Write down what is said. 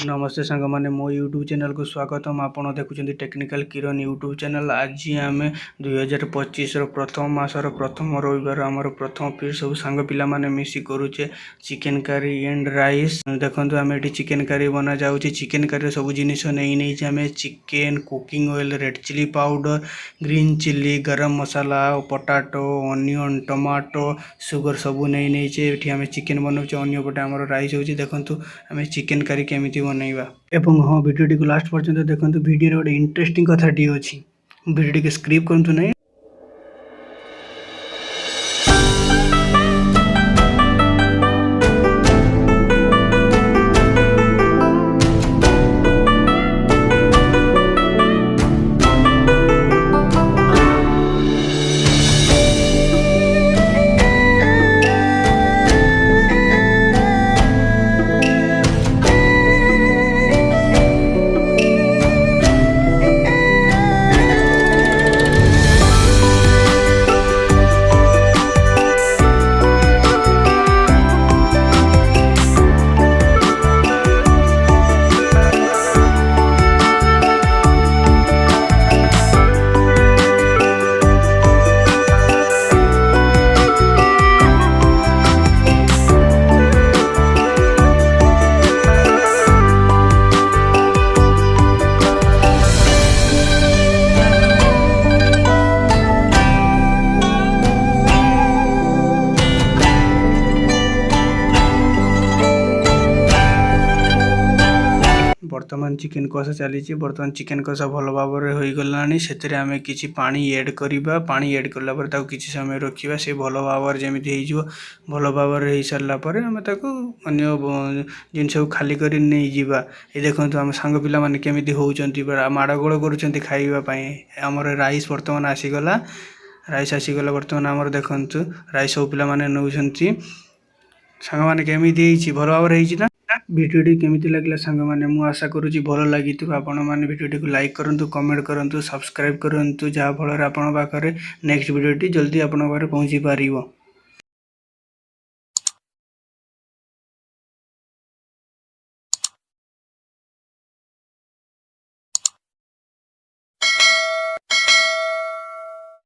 नमस्ते सांग मैंने मो यूट्यूब चैनल को स्वागतम। आपड़ देखुं टेक्निकल किरण यूट्यूब चैनल। आज आम 2025 प्रथम मासर प्रथम रविवार आमर प्रथम फिर सब सांग पिला माने मिसी करूचे चिकेन करी एंड राइस। देखो आम ये चिकेन करी बना जाऊँगी। चिकेन करी सब जिनिस नहीं आम chicken cooking oil red chilli powder green chilli garam masala potato onion tomato sugar सबू नहीं आम चिकेन बनाऊे। अंपटे आम राइस हो देखो आम चिकेन करी केमी बनइबा। एवं हाँ वीडियो को लास्ट पर्यंत देखो। वीडियो गोटे इंटरेस्टिंग कथाटी अच्छी वीडियो टी स्क्रिप करूँ ना। बर्तमान चिकेन कषा चली। बर्तमान चिकेन कषा भल भाव में होगलानी। से आम कि पानी एड करवा। पानी एड कला किसी समय रखा से भल भाव जमी भल भाव हो सारापर आम अन्य जिनस खाली कर नहीं जावा। ये देखो आम सांग पिला माने केमिति होउचंती माड़गोल करुचंती खाइबापी। आमर राइस बर्तमान आसीगला। राइस आसीगला बर्तमान आमर देखु राइस सब पिला माने नौचंती। सांग माने केमिति भल भाव ना। भिडियोटी केमिति लागला सांग माने मु आशा करूची भल लगी। आपण माने भिडियोटी को लाइक करंतु कमेंट करंतु सब्सक्राइब करंतु जहाँ फल आपण पाखरे नेक्स्ट भिडियोटी जल्दी आपण पाखरे पहुँची पारिबो।